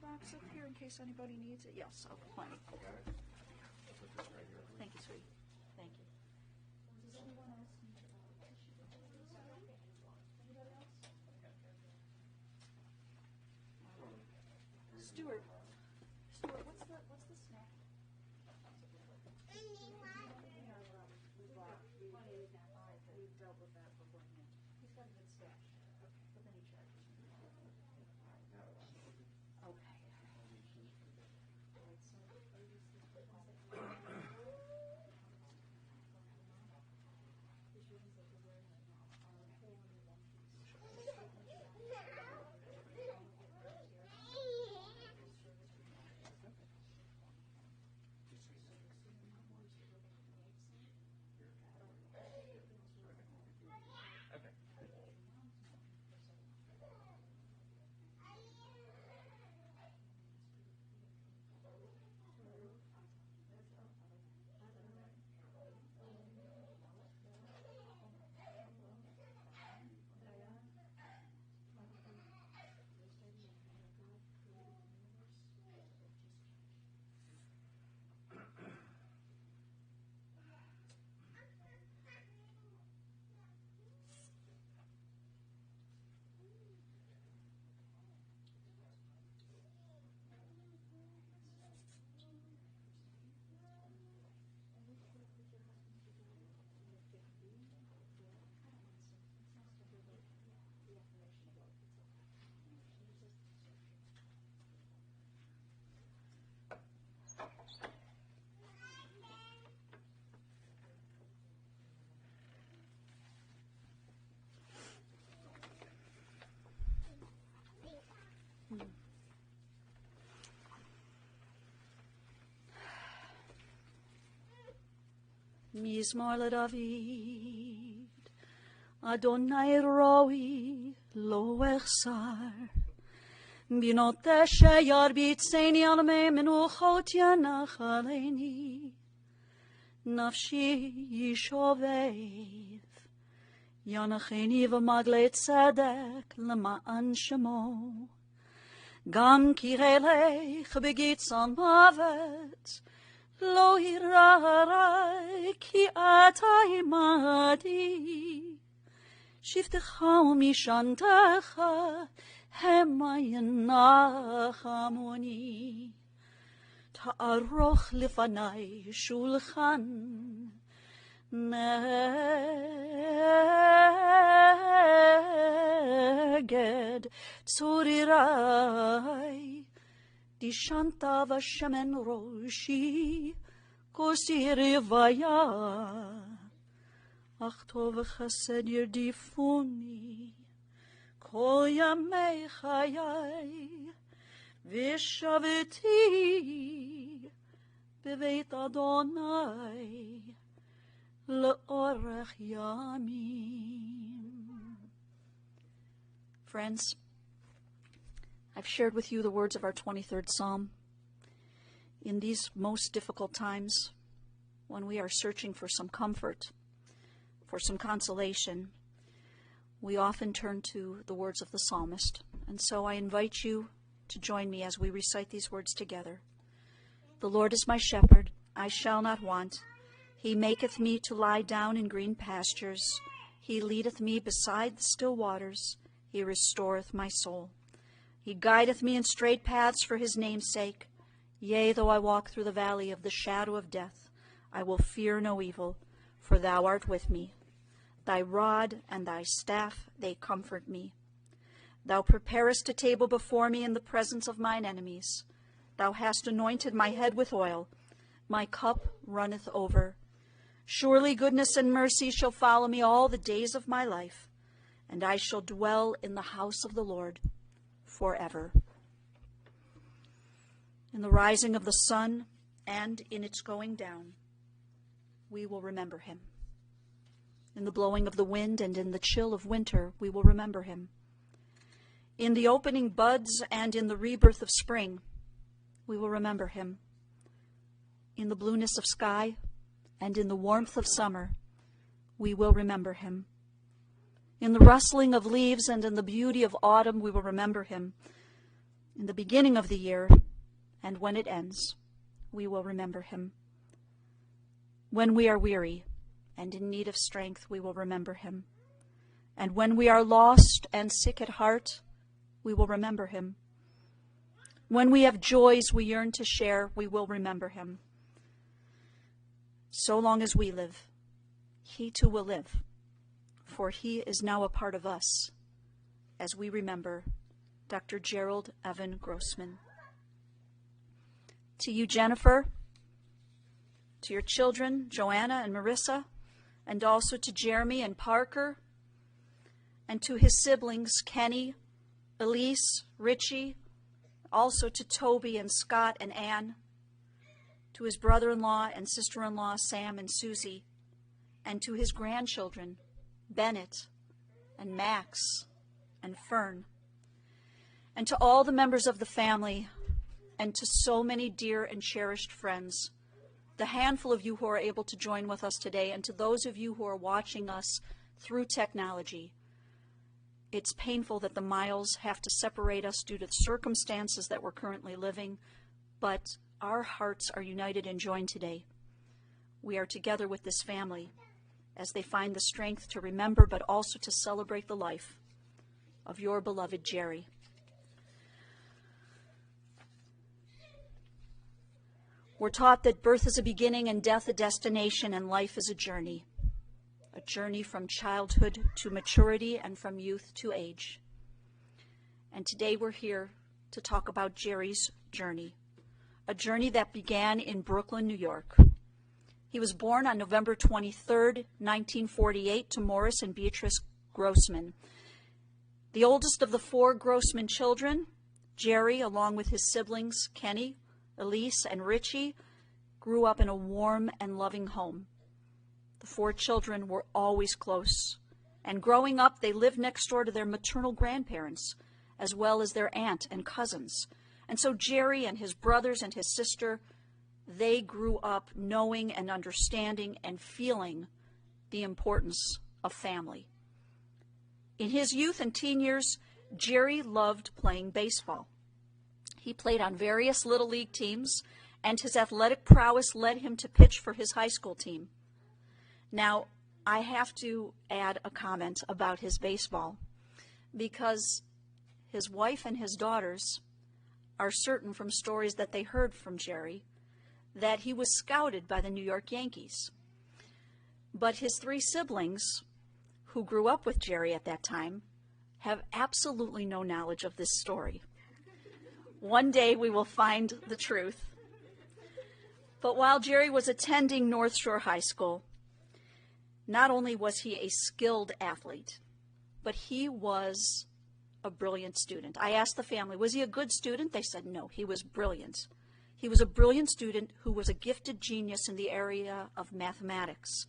box up here in case anybody needs it? Yes, oh, plenty. Thank you, sweetie. Thank you. Does anyone else need tissue paper? Anybody else? Stuart, what's the snack? We've dealt with that beforehand. He's got a good stash. Okay, but then he charges me. Okay. All right, so Mizmor LeDavid, Adonai roi lo echsar, binot sheyar bitzeni al me menuchot yanach aleini, nafshi yishovev, yanacheni v'magle tzedek lema'an shemo, gam kirelech begitzon mavet, Lo hirarai ki ata imadi, shiftecha umishantecha hemayanachamoni, ta'aroch lefanai shulchan neged tzurirai, Dishanta v'shemen roshi kosir vaya ach tov chesed yerdifuni kol yamei chayai v'shaviti beveit Adonai le'orech yamim. Friends, I've shared with you the words of our 23rd Psalm. In these most difficult times, when we are searching for some comfort, for some consolation, we often turn to the words of the psalmist. And so I invite you to join me as we recite these words together. The Lord is my shepherd, I shall not want. He maketh me to lie down in green pastures. He leadeth me beside the still waters. He restoreth my soul. He guideth me in straight paths for his name's sake. Yea, though I walk through the valley of the shadow of death, I will fear no evil, for thou art with me. Thy rod and thy staff, they comfort me. Thou preparest a table before me in the presence of mine enemies. Thou hast anointed my head with oil. My cup runneth over. Surely goodness and mercy shall follow me all the days of my life, and I shall dwell in the house of the Lord forever. In the rising of the sun and in its going down, we will remember him. In the blowing of the wind and in the chill of winter, we will remember him. In the opening buds and in the rebirth of spring, we will remember him. In the blueness of sky and in the warmth of summer, we will remember him. In the rustling of leaves and in the beauty of autumn, we will remember him. in the beginning of the year, and when it ends, we will remember him. When we are weary and in need of strength, we will remember him. And when we are lost and sick at heart, we will remember him. When we have joys we yearn to share, we will remember him. So long as we live, he too will live, for he is now a part of us as we remember Dr. Gerald Evan Grossman. To you, Jennifer, to your children, Joanna and Marissa, and also to Jeremy and Parker, and to his siblings, Kenny, Elise, Richie, also to Toby and Scott and Ann, to his brother-in-law and sister-in-law, Sam and Susie, and to his grandchildren, Bennett and Max and Fern, and to all the members of the family, and to so many dear and cherished friends, the handful of you who are able to join with us today, and to those of you who are watching us through technology. It's painful that the miles have to separate us due to the circumstances that we're currently living, but our hearts are united and joined today. We are together with this family as they find the strength to remember, but also to celebrate the life of your beloved Jerry. We're taught that birth is a beginning and death a destination, and life is a journey from childhood to maturity and from youth to age. And today we're here to talk about Jerry's journey, a journey that began in Brooklyn, New York. He was born on November 23rd, 1948, to Morris and Beatrice Grossman. The oldest of the four Grossman children, Jerry, along with his siblings, Kenny, Elise, and Richie, grew up in a warm and loving home. The four children were always close, and growing up, they lived next door to their maternal grandparents, as well as their aunt and cousins. And so Jerry and his brothers and his sister, they grew up knowing and understanding and feeling the importance of family. In his youth and teen years, Jerry loved playing baseball. He played on various Little League teams, and his athletic prowess led him to pitch for his high school team. Now, I have to add a comment about his baseball, because his wife and his daughters are certain from stories that they heard from Jerry that he was scouted by the New York Yankees. But his three siblings, who grew up with Jerry at that time, have absolutely no knowledge of this story. One day we will find the truth. But while Jerry was attending North Shore High School, not only was he a skilled athlete, but he was a brilliant student. I asked the family, was he a good student? They said no, he was brilliant. He was a brilliant student who was a gifted genius in the area of mathematics.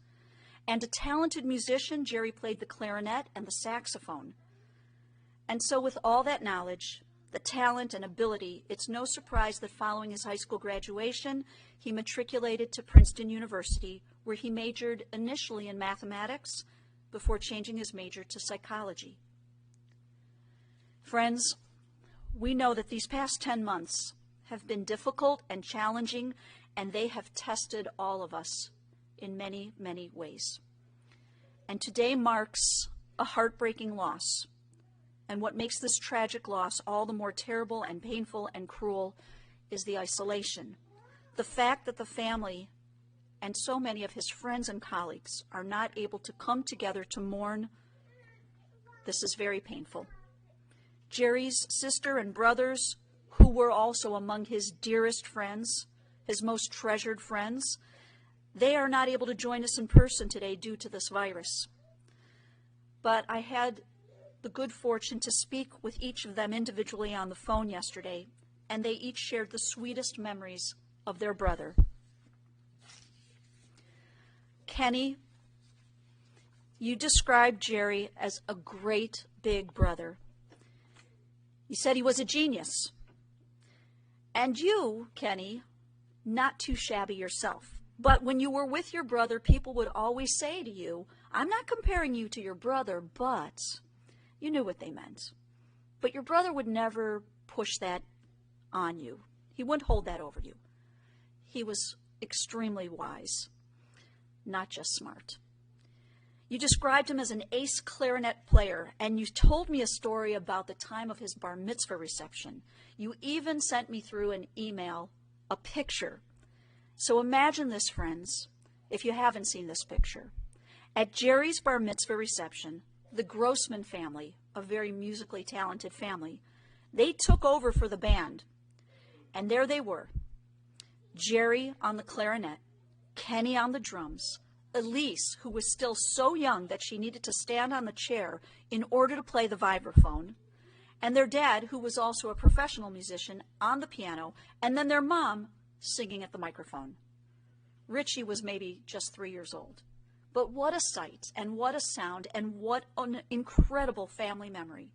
And a talented musician, Jerry played the clarinet and the saxophone. And so with all that knowledge, the talent and ability, it's no surprise that following his high school graduation, he matriculated to Princeton University, where he majored initially in mathematics before changing his major to psychology. Friends, we know that these past 10 months have been difficult and challenging, and they have tested all of us in many, many ways. And today marks a heartbreaking loss. And what makes this tragic loss all the more terrible and painful and cruel is the isolation. The fact that the family and so many of his friends and colleagues are not able to come together to mourn, this is very painful. Jerry's sister and brothers, who were also among his dearest friends, his most treasured friends, they are not able to join us in person today due to this virus. But I had the good fortune to speak with each of them individually on the phone yesterday, and they each shared the sweetest memories of their brother. Kenny, you described Jerry as a great big brother. You said he was a genius. And you, Kenny, not too shabby yourself. But when you were with your brother, people would always say to you, I'm not comparing you to your brother, but you knew what they meant. But your brother would never push that on you. He wouldn't hold that over you. He was extremely wise, not just smart. You described him as an ace clarinet player, and you told me a story about the time of his bar mitzvah reception. You even sent me through an email a picture. So imagine this, friends, if you haven't seen this picture. At Jerry's bar mitzvah reception, the Grossman family, a very musically talented family, they took over for the band. And there they were, Jerry on the clarinet, Kenny on the drums, Elise, who was still so young that she needed to stand on the chair in order to play the vibraphone, and their dad, who was also a professional musician, on the piano, and then their mom singing at the microphone. Richie was maybe just 3 years old. But what a sight, and what a sound, and what an incredible family memory.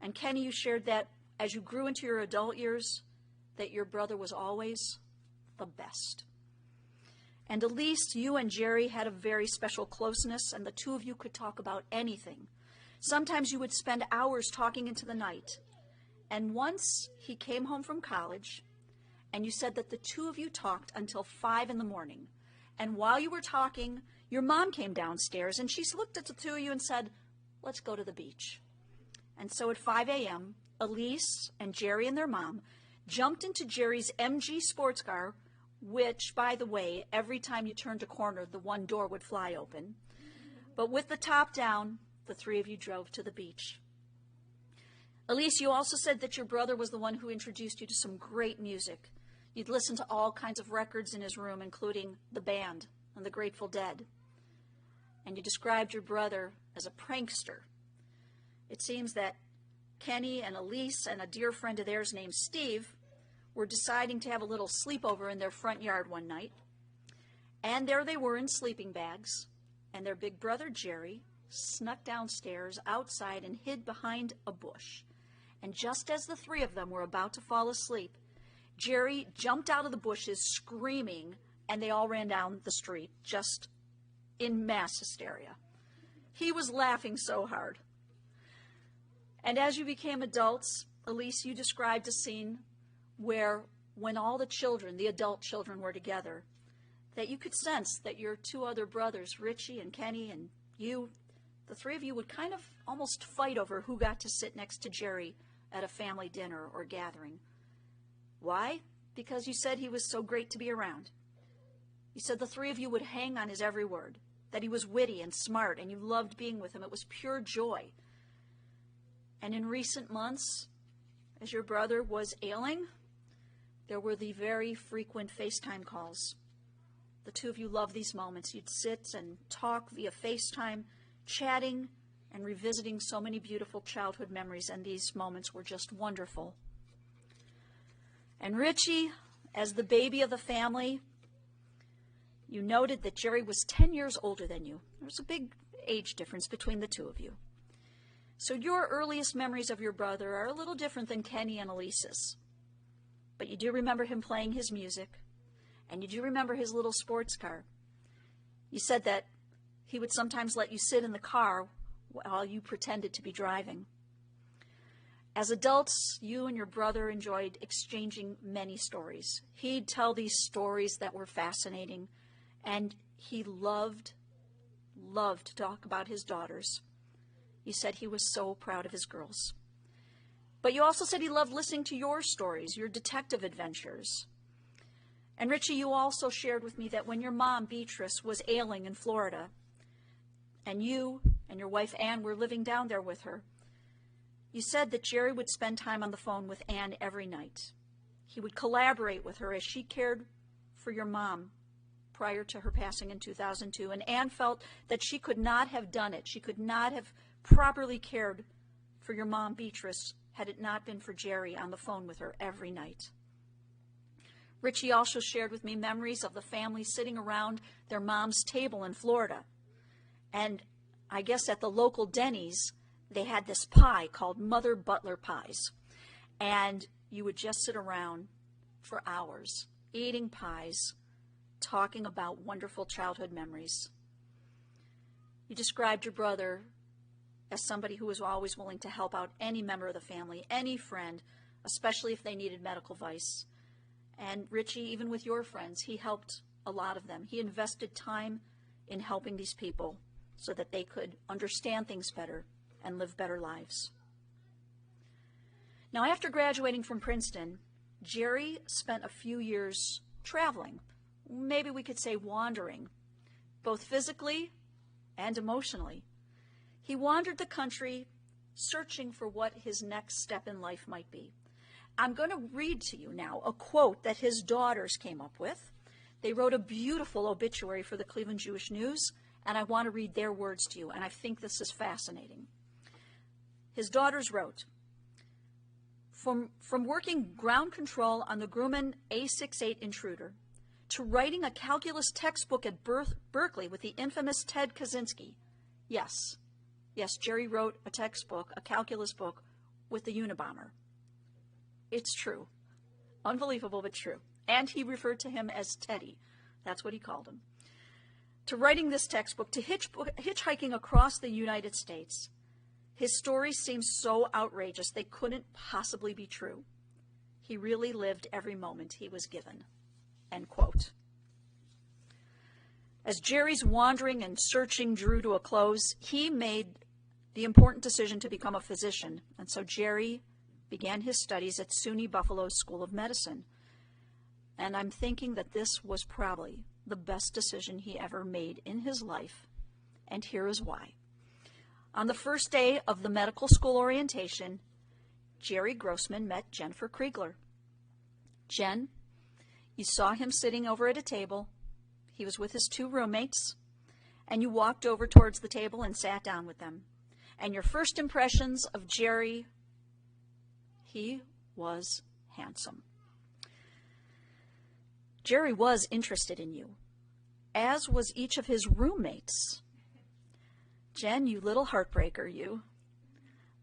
And Kenny, you shared that as you grew into your adult years, that your brother was always the best. And Elise, you and Jerry had a very special closeness, and the two of you could talk about anything. Sometimes you would spend hours talking into the night. And once he came home from college, and you said that the two of you talked until 5 in the morning. And while you were talking, your mom came downstairs, and she looked at the two of you and said, "Let's go to the beach." And so at 5 a.m., Elise and Jerry and their mom jumped into Jerry's MG sports car, which, by the way, every time you turned a corner, the one door would fly open. But with the top down, the three of you drove to the beach. Elise, you also said that your brother was the one who introduced you to some great music. You'd listen to all kinds of records in his room, including the band and the Grateful Dead. And you described your brother as a prankster. It seems that Kenny and Elise and a dear friend of theirs named Steve were deciding to have a little sleepover in their front yard one night. And there they were in sleeping bags, and their big brother Jerry snuck downstairs outside and hid behind a bush. And just as the three of them were about to fall asleep, Jerry jumped out of the bushes screaming, and they all ran down the street just in mass hysteria. He was laughing so hard. And as you became adults, Elise, you described a scene where when all the children, the adult children, were together, that you could sense that your two other brothers, Richie and Kenny and you, the three of you would kind of almost fight over who got to sit next to Jerry at a family dinner or gathering. Why? Because you said he was so great to be around. You said the three of you would hang on his every word, that he was witty and smart, and you loved being with him. It was pure joy. And in recent months, as your brother was ailing, there were the very frequent FaceTime calls. The two of you loved these moments. You'd sit and talk via FaceTime, chatting and revisiting so many beautiful childhood memories, and these moments were just wonderful. And Richie, as the baby of the family, you noted that Jerry was 10 years older than you. There was a big age difference between the two of you. So your earliest memories of your brother are a little different than Kenny and Elise's. But you do remember him playing his music, and you do remember his little sports car. You said that he would sometimes let you sit in the car while you pretended to be driving. As adults, you and your brother enjoyed exchanging many stories. He'd tell these stories that were fascinating, and he loved to talk about his daughters. You said he was so proud of his girls. But you also said he loved listening to your stories, your detective adventures. And Richie, you also shared with me that when your mom, Beatrice, was ailing in Florida, and you and your wife, Ann, were living down there with her, you said that Jerry would spend time on the phone with Ann every night. He would collaborate with her as she cared for your mom prior to her passing in 2002. And Ann felt that she could not have done it. She could not have properly cared for your mom, Beatrice, had it not been for Jerry on the phone with her every night. Richie also shared with me memories of the family sitting around their mom's table in Florida. And I guess at the local Denny's, they had this pie called Mother Butler pies. And you would just sit around for hours, eating pies, talking about wonderful childhood memories. You described your brother as somebody who was always willing to help out any member of the family, any friend, especially if they needed medical advice. And Richie, even with your friends, he helped a lot of them. He invested time in helping these people so that they could understand things better and live better lives. Now, after graduating from Princeton, Jerry spent a few years traveling. Maybe we could say wandering, both physically and emotionally. He wandered the country searching for what his next step in life might be. I'm going to read to you now a quote that his daughters came up with. They wrote a beautiful obituary for the Cleveland Jewish News, and I want to read their words to you, and I think this is fascinating. His daughters wrote, From working ground control on the Grumman A68 Intruder to writing a calculus textbook at Berkeley with the infamous Ted Kaczynski. Yes, Jerry wrote a textbook, a calculus book, with the Unabomber. It's true. Unbelievable, but true. And he referred to him as Teddy. That's what he called him. To writing this textbook, to hitchhiking across the United States. His stories seem so outrageous they couldn't possibly be true. He really lived every moment he was given. End quote. As Jerry's wandering and searching drew to a close, he made the important decision to become a physician. And so Jerry began his studies at SUNY Buffalo's School of Medicine. And I'm thinking that this was probably the best decision he ever made in his life. And here is why. On the first day of the medical school orientation, Jerry Grossman met Jennifer Kriegler. Jen, you saw him sitting over at a table. He was with his two roommates, and you walked over towards the table and sat down with them. And your first impressions of Jerry, he was handsome. Jerry was interested in you, as was each of his roommates. Jen, you little heartbreaker, you.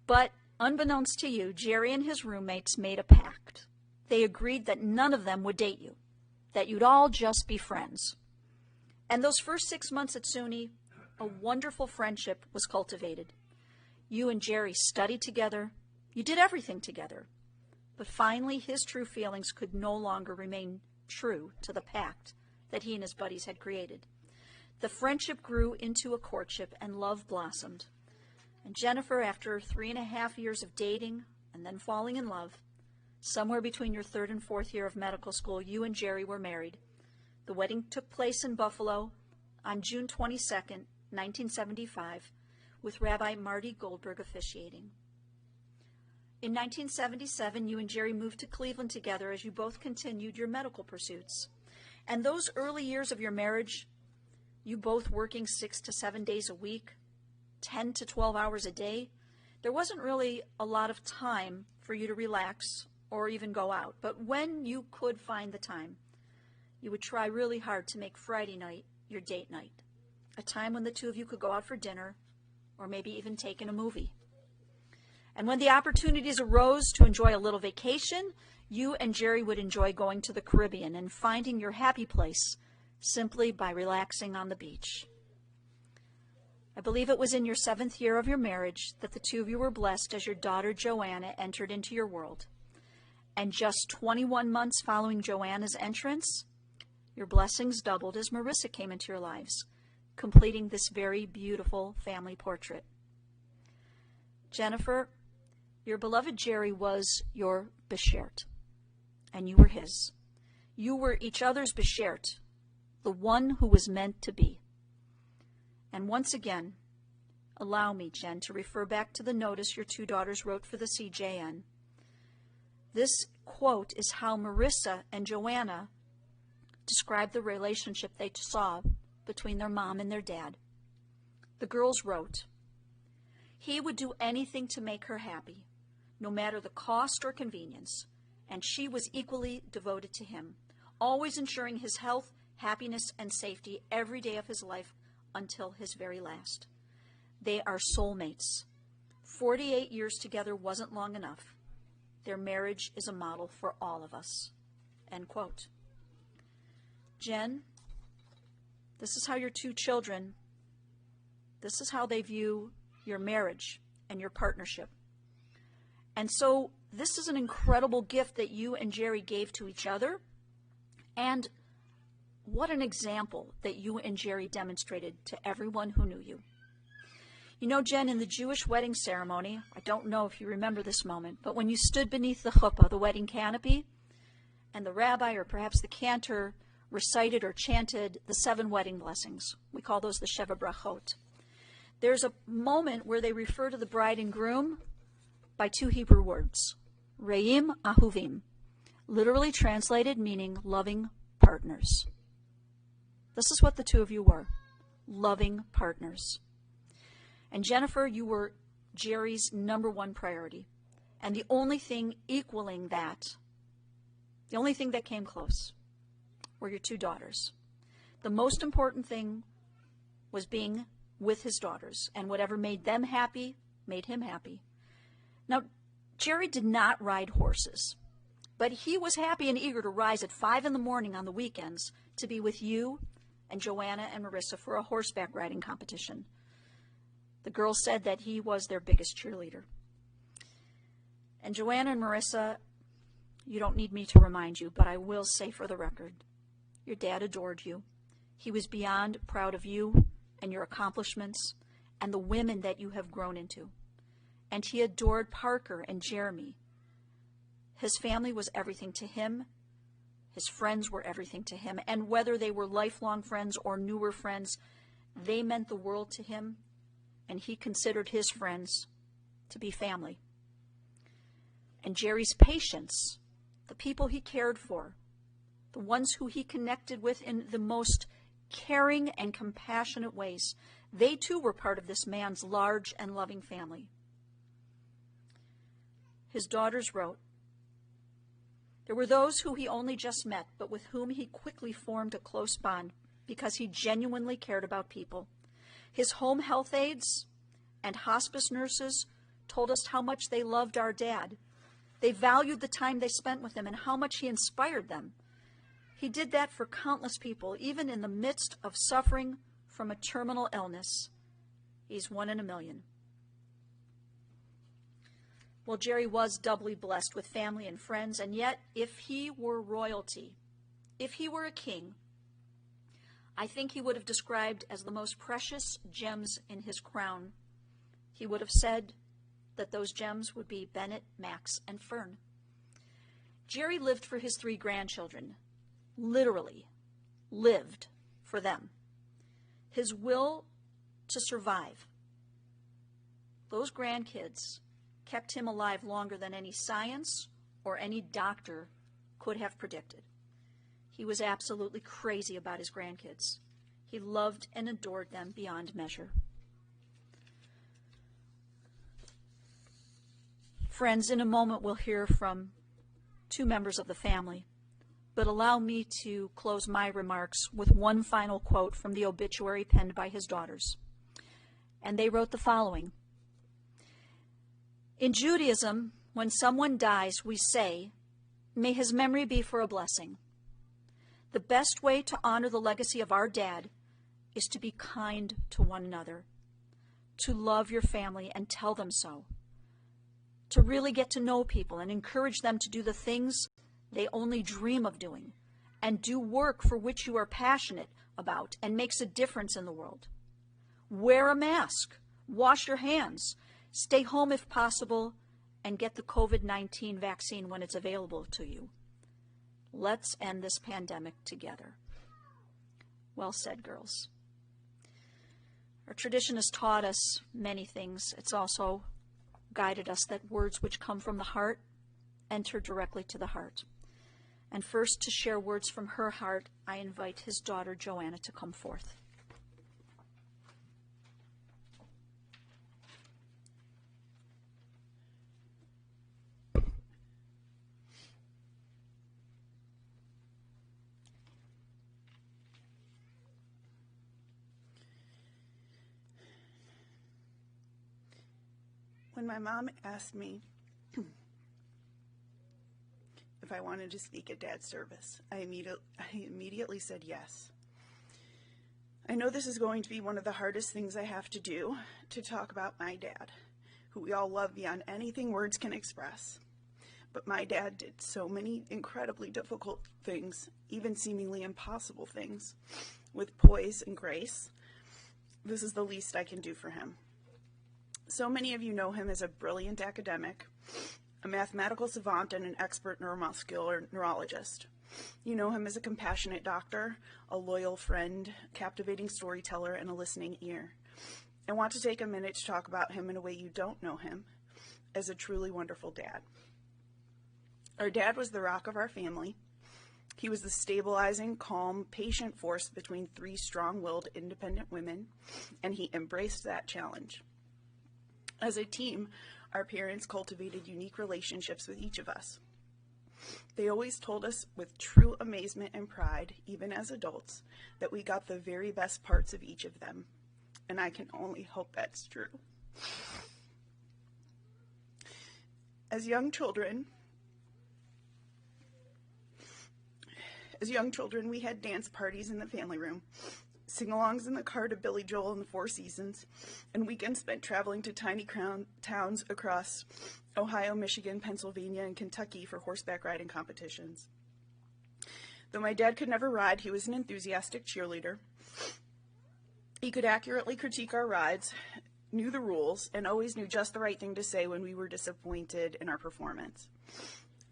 But unbeknownst to you, Jerry and his roommates made a pact. They agreed that none of them would date you, that you'd all just be friends. And those first 6 months at SUNY, a wonderful friendship was cultivated. You and Jerry studied together. You did everything together. But finally, his true feelings could no longer remain true to the pact that he and his buddies had created. The friendship grew into a courtship, and love blossomed. And Jennifer, after 3.5 years of dating and then falling in love, somewhere between your 3rd and 4th year of medical school, you and Jerry were married. The wedding took place in Buffalo on June 22nd, 1975, with Rabbi Marty Goldberg officiating. In 1977, you and Jerry moved to Cleveland together as you both continued your medical pursuits. And those early years of your marriage, you both working 6 to 7 days a week, 10 to 12 hours a day, there wasn't really a lot of time for you to relax or even go out. But when you could find the time, you would try really hard to make Friday night your date night, a time when the two of you could go out for dinner or maybe even take in a movie. And when the opportunities arose to enjoy a little vacation, you and Jerry would enjoy going to the Caribbean and finding your happy place simply by relaxing on the beach. I believe it was in your 7th year of your marriage that the two of you were blessed as your daughter Joanna entered into your world. And just 21 months following Joanna's entrance, your blessings doubled as Marissa came into your lives, completing this very beautiful family portrait. Jennifer, your beloved Jerry was your beshert, and you were his. You were each other's beshert, the one who was meant to be. And once again, allow me, Jen, to refer back to the notice your two daughters wrote for the CJN. This quote is how Marissa and Joanna described the relationship they saw between their mom and their dad. The girls wrote, "He would do anything to make her happy, no matter the cost or convenience, and she was equally devoted to him, always ensuring his health, happiness, and safety every day of his life until his very last. They are soulmates. 48 years together wasn't long enough. Their marriage is a model for all of us." End quote. Jen, this is how your two children, this is how they view your marriage and your partnership. And so this is an incredible gift that you and Jerry gave to each other. And what an example that you and Jerry demonstrated to everyone who knew you. You know, Jen, in the Jewish wedding ceremony, I don't know if you remember this moment, but when you stood beneath the chuppah, the wedding canopy, and the rabbi or perhaps the cantor recited or chanted the 7 wedding blessings. We call those the Sheva Brachot. There's a moment where they refer to the bride and groom by 2 Hebrew words, Re'im Ahuvim, literally translated meaning loving partners. This is what the 2 of you were, loving partners. And Jennifer, you were Jerry's #1 priority. And the only thing equaling that, the only thing that came close, were your 2 daughters. The most important thing was being with his daughters, and whatever made them happy made him happy. Now, Jerry did not ride horses, but he was happy and eager to rise at 5 in the morning on the weekends to be with you and Joanna and Marissa for a horseback riding competition. The girls said that he was their biggest cheerleader. And Joanna and Marissa, you don't need me to remind you, but I will say for the record, your dad adored you. He was beyond proud of you and your accomplishments and the women that you have grown into. And he adored Parker and Jeremy. His family was everything to him. His friends were everything to him. And whether they were lifelong friends or newer friends, they meant the world to him. And he considered his friends to be family. And Jerry's patience, the people he cared for, the ones who he connected with in the most caring and compassionate ways, they too were part of this man's large and loving family. His daughters wrote, there were those who he only just met, but with whom he quickly formed a close bond because he genuinely cared about people. His home health aides and hospice nurses told us how much they loved our dad. They valued the time they spent with him and how much he inspired them. He did that for countless people, even in the midst of suffering from a terminal illness. He's 1 in a million. Well, Jerry was doubly blessed with family and friends, and yet if he were royalty, if he were a king, I think he would have described as the most precious gems in his crown. He would have said that those gems would be Bennett, Max, and Fern. Jerry lived for his 3 grandchildren, literally lived for them. His will to survive, those grandkids kept him alive longer than any science or any doctor could have predicted. He was absolutely crazy about his grandkids. He loved and adored them beyond measure. Friends, in a moment we'll hear from 2 members of the family, but allow me to close my remarks with one final quote from the obituary penned by his daughters. And they wrote the following. In Judaism, when someone dies, we say, may his memory be for a blessing. The best way to honor the legacy of our dad is to be kind to one another, to love your family and tell them so, to really get to know people and encourage them to do the things they only dream of doing, and do work for which you are passionate about and makes a difference in the world. Wear a mask, wash your hands, stay home if possible, and get the COVID-19 vaccine when it's available to you. Let's end this pandemic together. Well said, girls. Our tradition has taught us many things. It's also guided us that words which come from the heart enter directly to the heart. And first, to share words from her heart, I invite his daughter, Joanna, to come forth. When my mom asked me if I wanted to speak at Dad's service, I immediately said yes. I know this is going to be one of the hardest things I have to do, to talk about my dad, who we all love beyond anything words can express. But my dad did so many incredibly difficult things, even seemingly impossible things, with poise and grace. This is the least I can do for him. So many of you know him as a brilliant academic, a mathematical savant, and an expert neuromuscular neurologist. You know him as a compassionate doctor, a loyal friend, captivating storyteller, and a listening ear. I want to take a minute to talk about him in a way you don't know him, as a truly wonderful dad. Our dad was the rock of our family. He was the stabilizing, calm, patient force between three strong-willed, independent women, and he embraced that challenge. As a team, our parents cultivated unique relationships with each of us. They always told us with true amazement and pride, even as adults, that we got the very best parts of each of them, and I can only hope that's true. As young children, we had dance parties in the family room, sing-alongs in the car to Billy Joel and the Four Seasons, and weekends spent traveling to tiny towns across Ohio, Michigan, Pennsylvania, and Kentucky for horseback riding competitions. Though my dad could never ride, he was an enthusiastic cheerleader. He could accurately critique our rides, knew the rules, and always knew just the right thing to say when we were disappointed in our performance.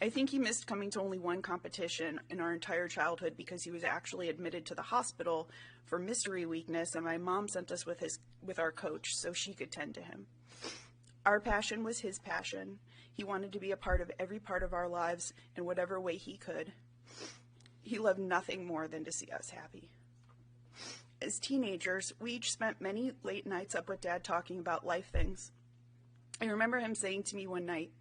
I think he missed coming to only one competition in our entire childhood because he was actually admitted to the hospital for mystery weakness, and my mom sent us with our coach so she could tend to him. Our passion was his passion. He wanted to be a part of every part of our lives in whatever way he could. He loved nothing more than to see us happy. As teenagers, we each spent many late nights up with Dad talking about life things. I remember him saying to me one night,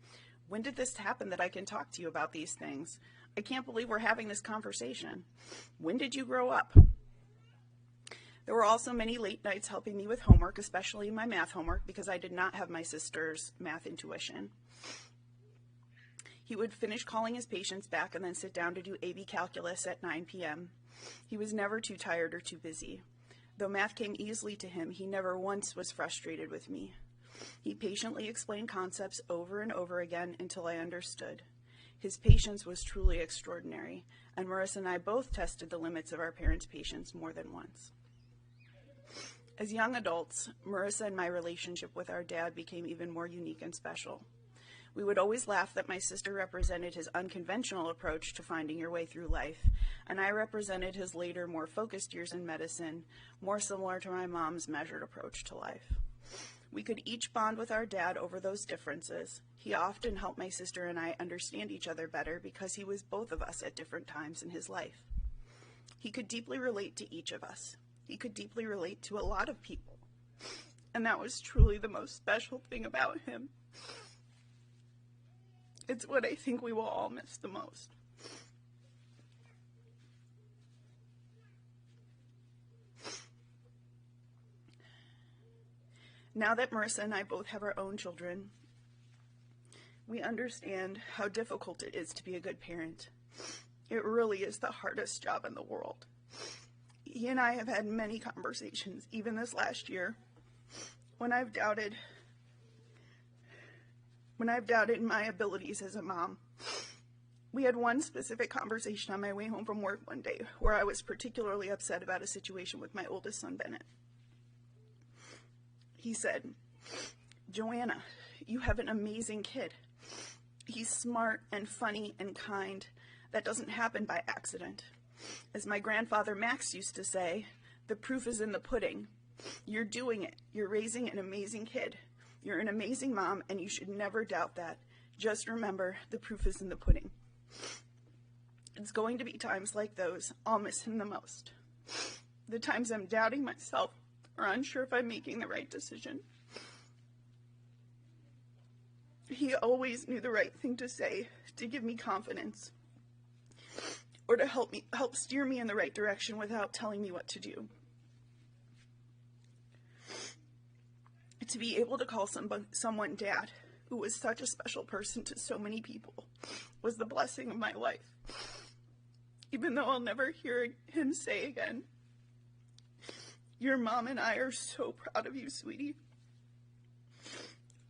"When did this happen that I can talk to you about these things? I can't believe we're having this conversation. When did you grow up?" There were also many late nights helping me with homework, especially my math homework, because I did not have my sister's math intuition. He would finish calling his patients back and then sit down to do AB calculus at 9 p.m. He was never too tired or too busy. Though math came easily to him, he never once was frustrated with me. He patiently explained concepts over and over again until I understood. His patience was truly extraordinary, and Marissa and I both tested the limits of our parents' patience more than once. As young adults, Marissa and my relationship with our dad became even more unique and special. We would always laugh that my sister represented his unconventional approach to finding your way through life, and I represented his later, more focused years in medicine, more similar to my mom's measured approach to life. We could each bond with our dad over those differences. He often helped my sister and I understand each other better because he was both of us at different times in his life. He could deeply relate to each of us. He could deeply relate to a lot of people. And that was truly the most special thing about him. It's what I think we will all miss the most. Now that Marissa and I both have our own children, we understand how difficult it is to be a good parent. It really is the hardest job in the world. He and I have had many conversations, even this last year, when I've doubted my abilities as a mom. We had one specific conversation on my way home from work one day where I was particularly upset about a situation with my oldest son, Bennett. He said, "Joanna, you have an amazing kid. He's smart and funny and kind. That doesn't happen by accident. As my grandfather Max used to say, the proof is in the pudding. You're doing it. You're raising an amazing kid. You're an amazing mom, and you should never doubt that. Just remember, the proof is in the pudding." It's going to be times like those I'll miss him the most. The times I'm doubting myself or unsure if I'm making the right decision. He always knew the right thing to say to give me confidence or to help steer me in the right direction without telling me what to do. To be able to call someone dad, who was such a special person to so many people, was the blessing of my life. Even though I'll never hear him say again, "Your mom and I are so proud of you, sweetie,"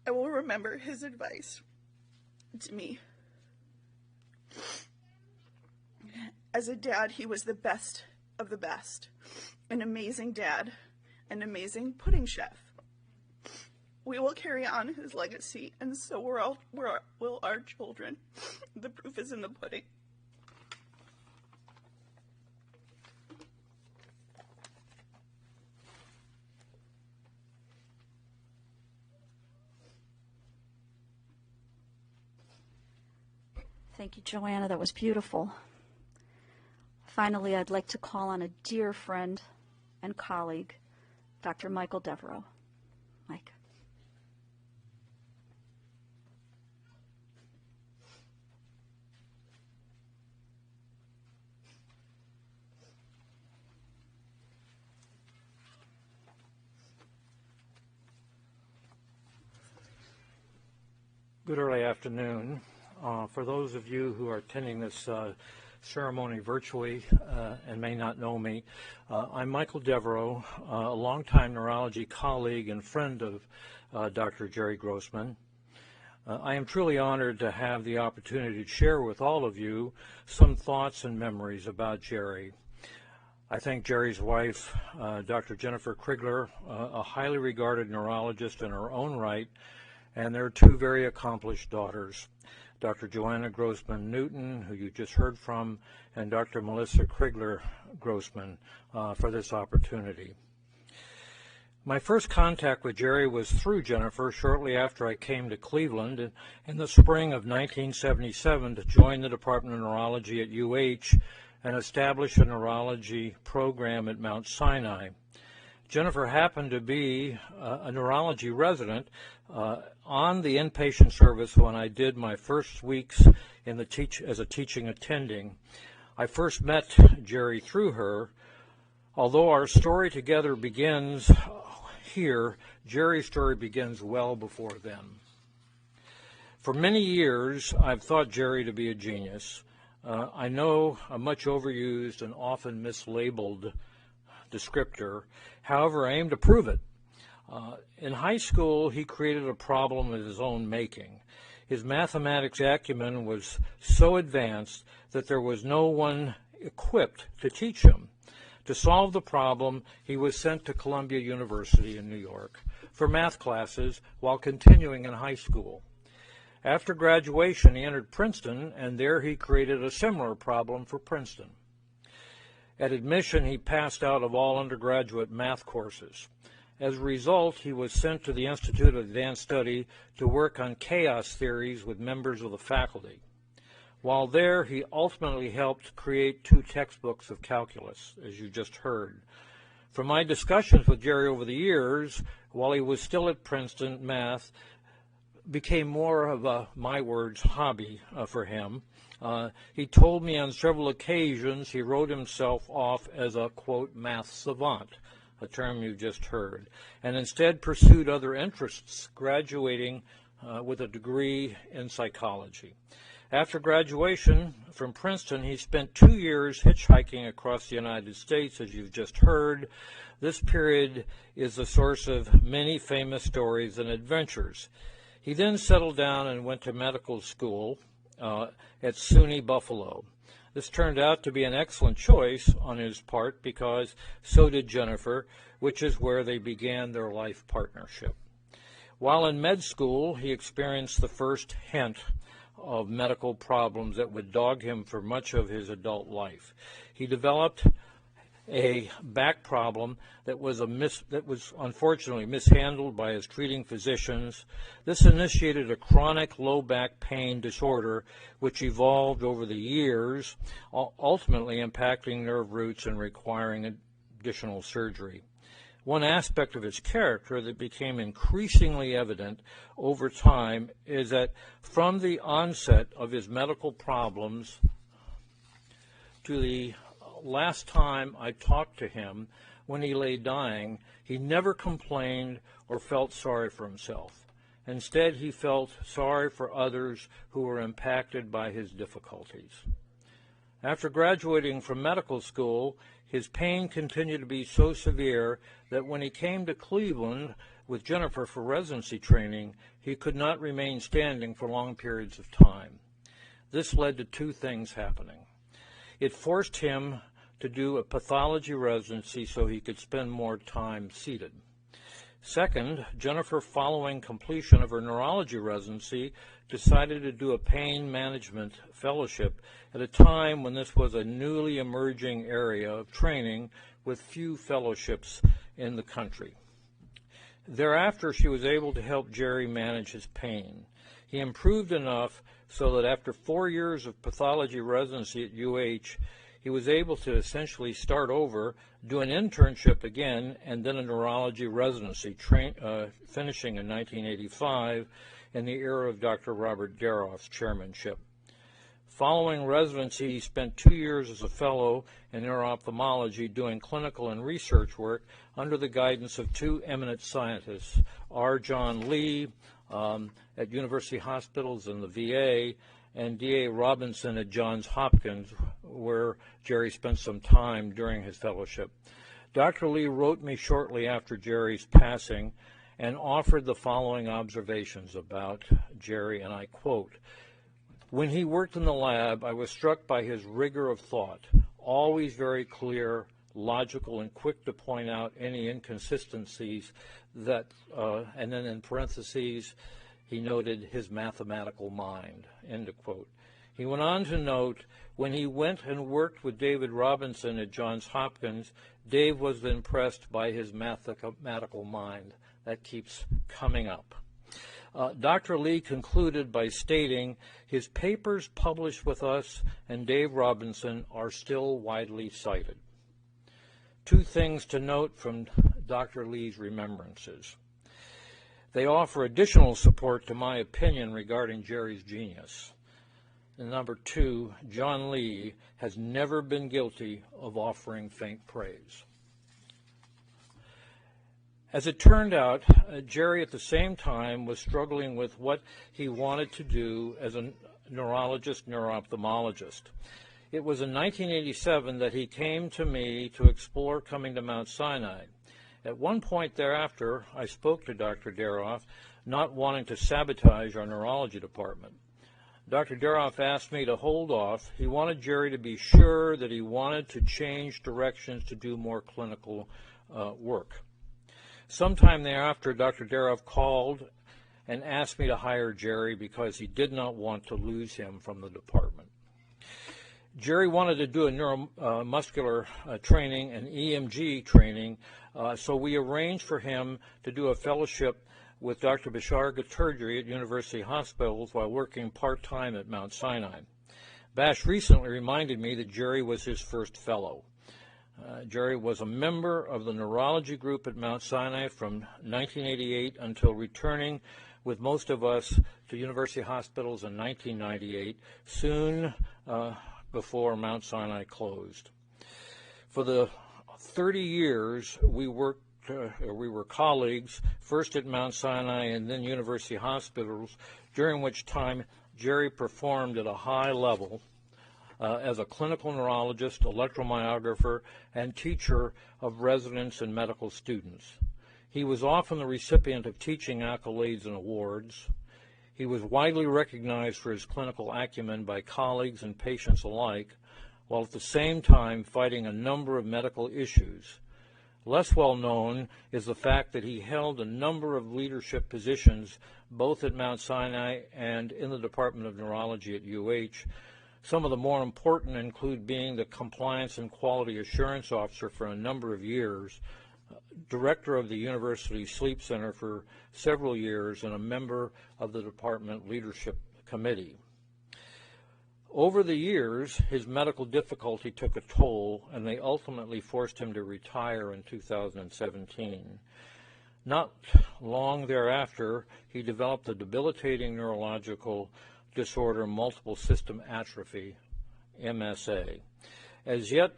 I will remember his advice to me As a dad, he was the best of the best, an amazing dad, an amazing pudding chef. We will carry on his legacy, and so will our children. The proof is in the pudding. Thank you, Joanna. That was beautiful. Finally, I'd like to call on a dear friend and colleague, Dr. Michael Devereaux. Mike. Good early afternoon. For those of you who are attending this ceremony virtually and may not know me, I'm Michael Devereaux, a longtime neurology colleague and friend of Dr. Gerald Grossman. I am truly honored to have the opportunity to share with all of you some thoughts and memories about Jerry. I thank Jerry's wife, Dr. Jennifer Krigler, a highly regarded neurologist in her own right, and their two very accomplished daughters, Dr. Joanna Grossman Newton, who you just heard from, and Dr. Melissa Krigler Grossman for this opportunity. My first contact with Jerry was through Jennifer shortly after I came to Cleveland in the spring of 1977 to join the Department of Neurology at UH and establish a neurology program at Mount Sinai. Jennifer happened to be a neurology resident on the inpatient service when I did my first weeks in as a teaching attending. I first met Jerry through her. Although our story together begins here, Jerry's story begins well before then. For many years, I've thought Jerry to be a genius. I know a much overused and often mislabeled descriptor. However, I aim to prove it. In high school, he created a problem of his own making. His mathematics acumen was so advanced that there was no one equipped to teach him. To solve the problem, he was sent to Columbia University in New York for math classes while continuing in high school. After graduation, he entered Princeton, and there he created a similar problem for Princeton. At admission, he passed out of all undergraduate math courses. As a result, he was sent to the Institute of Advanced Study to work on chaos theories with members of the faculty. While there, he ultimately helped create 2 textbooks of calculus, as you just heard. From my discussions with Jerry over the years, while he was still at Princeton, math became more of a, my words, hobby for him. He told me on several occasions he wrote himself off as a, quote, math savant, a term you just heard, and instead pursued other interests, graduating with a degree in psychology. After graduation from Princeton, he spent 2 years hitchhiking across the United States, as you've just heard. This period is the source of many famous stories and adventures. He then settled down and went to medical school at SUNY Buffalo. This turned out to be an excellent choice on his part because so did Jennifer, which is where they began their life partnership. While in med school, he experienced the first hint of medical problems that would dog him for much of his adult life. He developed a back problem that was unfortunately mishandled by his treating physicians. This initiated a chronic low back pain disorder which evolved over the years, ultimately impacting nerve roots and requiring additional surgery. One aspect of his character that became increasingly evident over time is that from the onset of his medical problems to the last time I talked to him when he lay dying, he never complained or felt sorry for himself. Instead, he felt sorry for others who were impacted by his difficulties. After graduating from medical school, his pain continued to be so severe that when he came to Cleveland with Jennifer for residency training, he could not remain standing for long periods of time. This led to 2 things happening. It forced him to do a pathology residency so he could spend more time seated. Second, Jennifer, following completion of her neurology residency, decided to do a pain management fellowship at a time when this was a newly emerging area of training with few fellowships in the country. Thereafter, she was able to help Jerry manage his pain. He improved enough so that after 4 years of pathology residency at UH, he was able to essentially start over, do an internship again, and then a neurology residency, finishing in 1985 in the era of Dr. Robert Daroff's chairmanship. Following residency, he spent 2 years as a fellow in neuro-ophthalmology doing clinical and research work under the guidance of two eminent scientists, R. John Lee at University Hospitals in the VA, and D.A. Robinson at Johns Hopkins, where Jerry spent some time during his fellowship. Dr. Lee wrote me shortly after Jerry's passing and offered the following observations about Jerry, and I quote, "When he worked in the lab, I was struck by his rigor of thought, always very clear, logical, and quick to point out any inconsistencies that, and then in parentheses, he noted his mathematical mind," end of quote. He went on to note, when he went and worked with David Robinson at Johns Hopkins, Dave was impressed by his mathematical mind. That keeps coming up. Dr. Lee concluded by stating, his papers published with us and Dave Robinson are still widely cited. Two things to note from Dr. Lee's remembrances. They offer additional support to my opinion regarding Jerry's genius. And number two, John Lee has never been guilty of offering faint praise. As it turned out, Jerry at the same time was struggling with what he wanted to do as a neurologist, neuro-ophthalmologist. It was in 1987 that he came to me to explore coming to Mount Sinai. At one point thereafter, I spoke to Dr. Daroff, not wanting to sabotage our neurology department. Dr. Daroff asked me to hold off. He wanted Jerry to be sure that he wanted to change directions to do more clinical work. Sometime thereafter, Dr. Daroff called and asked me to hire Jerry because he did not want to lose him from the department. Jerry wanted to do a neuromuscular training and EMG training, so we arranged for him to do a fellowship with Dr. Bashar Gaturgi at University Hospitals while working part-time at Mount Sinai. Bash recently reminded me that Jerry was his first fellow. Jerry was a member of the neurology group at Mount Sinai from 1988 until returning with most of us to University Hospitals in 1998, soon before Mount Sinai closed. For the 30 years we were colleagues, first at Mount Sinai and then University Hospitals, during which time Jerry performed at a high level as a clinical neurologist, electromyographer, and teacher of residents and medical students. He was often the recipient of teaching accolades and awards. He was widely recognized for his clinical acumen by colleagues and patients alike, while at the same time fighting a number of medical issues. Less well known is the fact that he held a number of leadership positions both at Mount Sinai and in the Department of Neurology at UH. Some of the more important include being the Compliance and Quality Assurance Officer for a number of years, Director of the University Sleep Center for several years, and a member of the Department Leadership Committee. Over the years, his medical difficulty took a toll, and they ultimately forced him to retire in 2017. Not long thereafter, he developed a debilitating neurological disorder, multiple system atrophy, MSA. As yet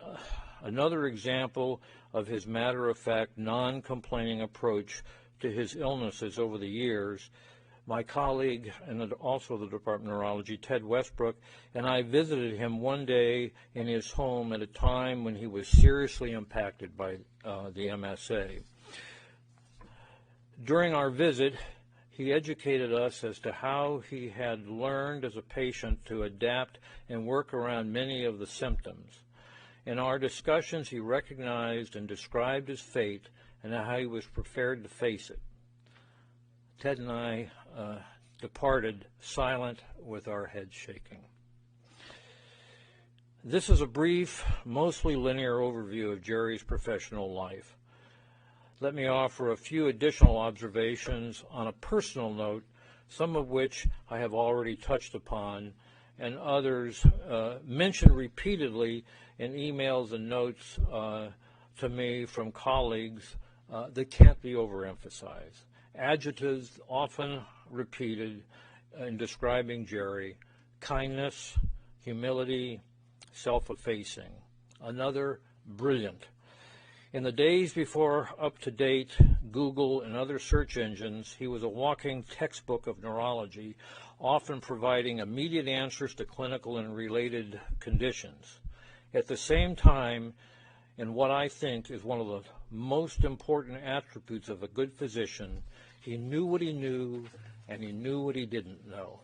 another example of his matter-of-fact, non-complaining approach to his illnesses over the years, my colleague and also the Department of Neurology, Ted Westbrook, and I visited him one day in his home at a time when he was seriously impacted by the MSA. During our visit, he educated us as to how he had learned as a patient to adapt and work around many of the symptoms. In our discussions, he recognized and described his fate and how he was prepared to face it. Ted and I departed silent with our heads shaking. This is a brief, mostly linear overview of Jerry's professional life. Let me offer a few additional observations on a personal note, some of which I have already touched upon, and others mentioned repeatedly in emails and notes to me from colleagues that can't be overemphasized. Adjectives often repeated in describing Jerry: kindness, humility, self-effacing. Another, brilliant. In the days before up-to-date Google and other search engines, he was a walking textbook of neurology, often providing immediate answers to clinical and related conditions. At the same time, in what I think is one of the most important attributes of a good physician, he knew what he knew and he knew what he didn't know.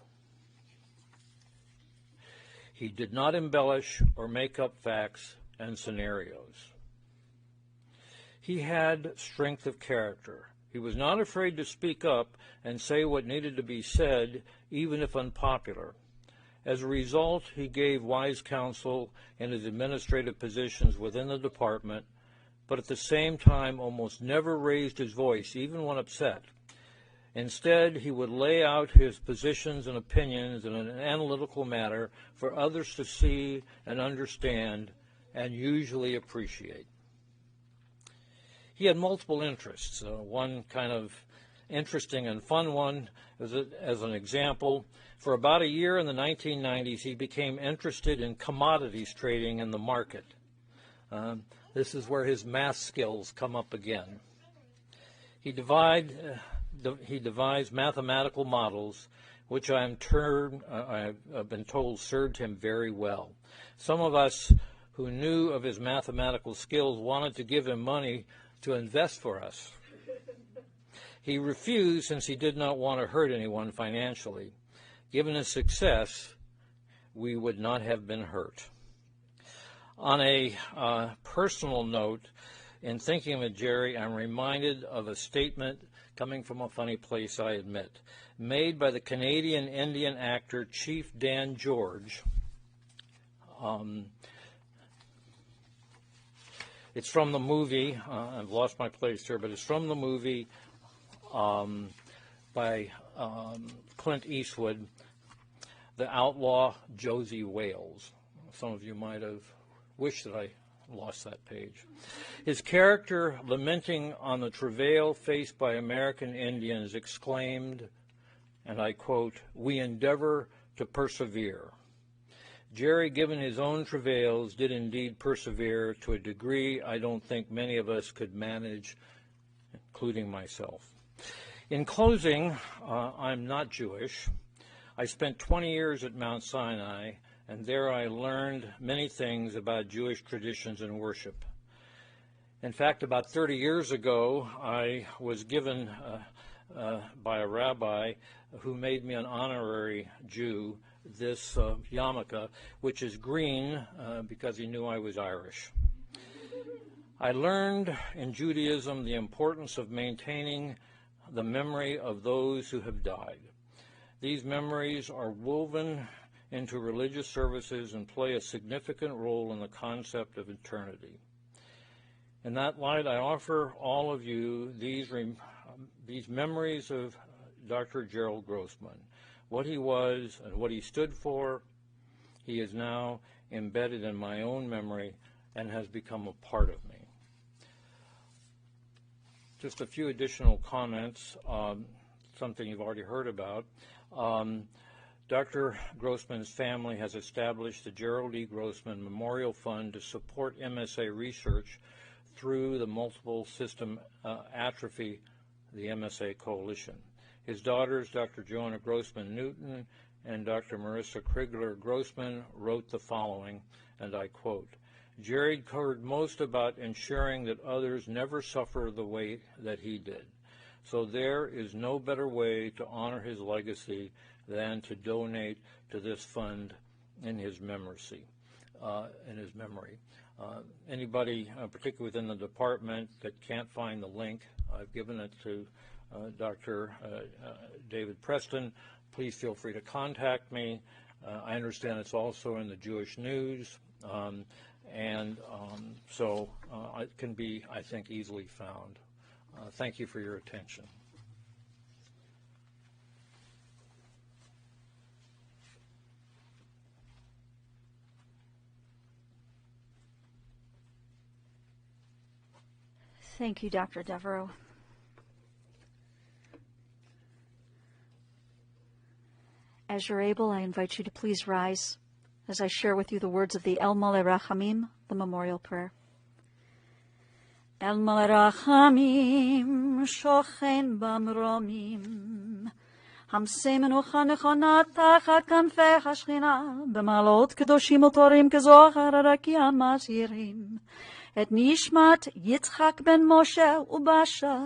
He did not embellish or make up facts and scenarios. He had strength of character. He was not afraid to speak up and say what needed to be said, even if unpopular. As a result, he gave wise counsel in his administrative positions within the department, but at the same time almost never raised his voice, even when upset. Instead, he would lay out his positions and opinions in an analytical manner for others to see and understand and usually appreciate. He had multiple interests. One kind of interesting and fun one, as an example, for about a year in the 1990s, he became interested in commodities trading in the market. This is where his math skills come up again. He devised mathematical models, which I've been told served him very well. Some of us who knew of his mathematical skills wanted to give him money to invest for us. He refused since he did not want to hurt anyone financially. Given his success, we would not have been hurt. On a personal note, in thinking of Jerry, I'm reminded of a statement coming from a funny place, I admit, made by the Canadian Indian actor Chief Dan George. It's from the movie, I've lost my place here, but it's from the movie by Clint Eastwood, The Outlaw Josie Wales. Some of you might have wished that I lost that page. His character, lamenting on the travail faced by American Indians, exclaimed, and I quote, "We endeavor to persevere." Jerry, given his own travails, did indeed persevere to a degree I don't think many of us could manage, including myself. In closing, I'm not Jewish. I spent 20 years at Mount Sinai, and there I learned many things about Jewish traditions and worship. In fact, about 30 years ago, I was given by a rabbi who made me an honorary Jew this yarmulke, which is green because he knew I was Irish. I learned in Judaism the importance of maintaining the memory of those who have died. These memories are woven into religious services and play a significant role in the concept of eternity. In that light, I offer all of you these memories of Dr. Gerald Grossman, what he was and what he stood for. He is now embedded in my own memory and has become a part of me. Just a few additional comments, something you've already heard about. Dr. Grossman's family has established the Gerald E. Grossman Memorial Fund to support MSA research through the Multiple System Atrophy, the MSA Coalition. His daughters, Dr. Joanna Grossman Newton and Dr. Marissa Krigler Grossman, wrote the following, and I quote, "Jerry cared most about ensuring that others never suffer the way that he did. So there is no better way to honor his legacy than to donate to this fund in his memory. Anybody, particularly within the department, that can't find the link, I've given it to Dr. David Preston. Please feel free to contact me. I understand it's also in the Jewish News, so it can be, I think, easily found. Thank you for your attention. Thank you, Dr. Devereaux. As you're able, I invite you to please rise as I share with you the words of the El Maleh Rachamim, the memorial prayer. El Maleh Rachamim, shochen bamromim, המשימנו נכונה תחת כנפי השכינה, במעלות קדושים וטהורים כזוהר הרקיע מזהירים. את נשמת יצחק בן משה ובאשה,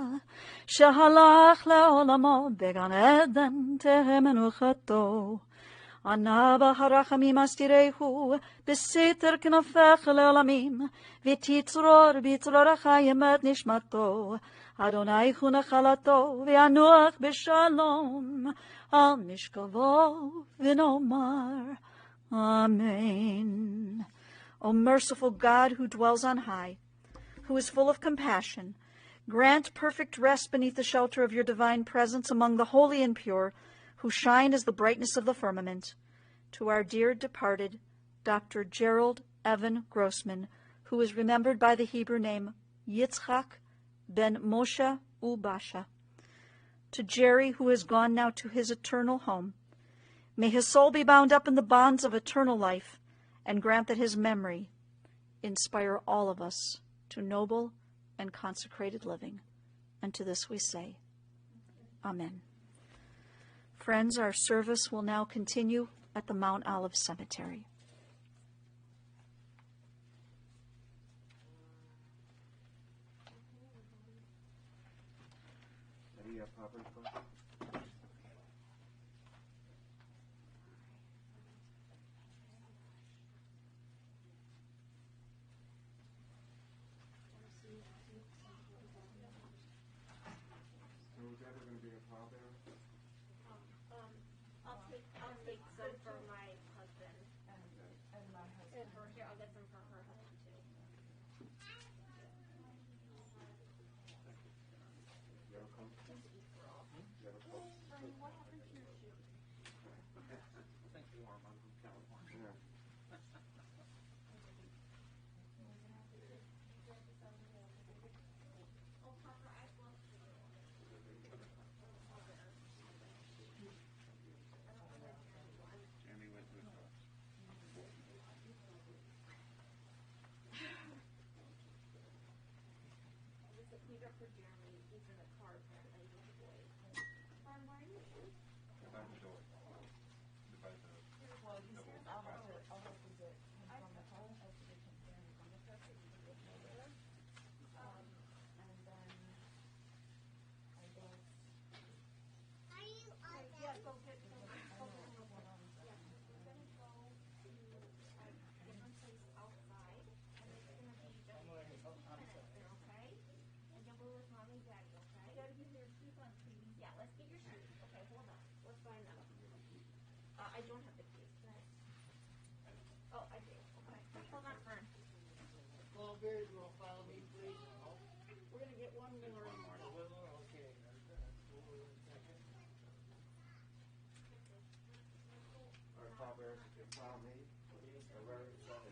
שהלך לעולמו בגן עדן תהא מנוחתו. ענה ברחמים אסתירהו, בסתר כנפיך לעולמים, ותצרור בצרור החיים את נשמתו. אדוני הוא נחלתו, וינוח בשלום, על משכבו ונאמר, Amen. O merciful God, who dwells on high, who is full of compassion, grant perfect rest beneath the shelter of your divine presence among the holy and pure, who shine as the brightness of the firmament. To our dear departed, Dr. Gerald Evan Grossman, who is remembered by the Hebrew name Yitzchak ben Moshe Ubasha. To Jerry, who has gone now to his eternal home, may his soul be bound up in the bonds of eternal life, and grant that his memory inspire all of us to noble and consecrated living. And to this we say, Amen. Friends, our service will now continue at the Mount Olive Cemetery. I'll take some for my husband. And my husband. And here, I'll get some for her husband too. What happened to your shoe? I think warm. I'm from California. Oh, Papa, I love you. For Jeremy, he's in a car apparently with the boys. Why are you sure? Well, he says I'll have to get him from the car. I have to get him Jeremy from the car so he can get over there. And then I guess. Yeah, go get him. Yeah, we're gonna go to a different place outside, and it's gonna be just 15 minutes there, okay? And then we're with Mommy and Daddy, okay? You gotta get your shoes on, please. Yeah, let's get your shoes. Okay, hold on. Let's find them. I don't have the keys. Can I? Oh, I do. Okay. Hold on, Fern. Little bears will follow me, please. We're gonna get one more. Okay. Our Papa Bears can follow me.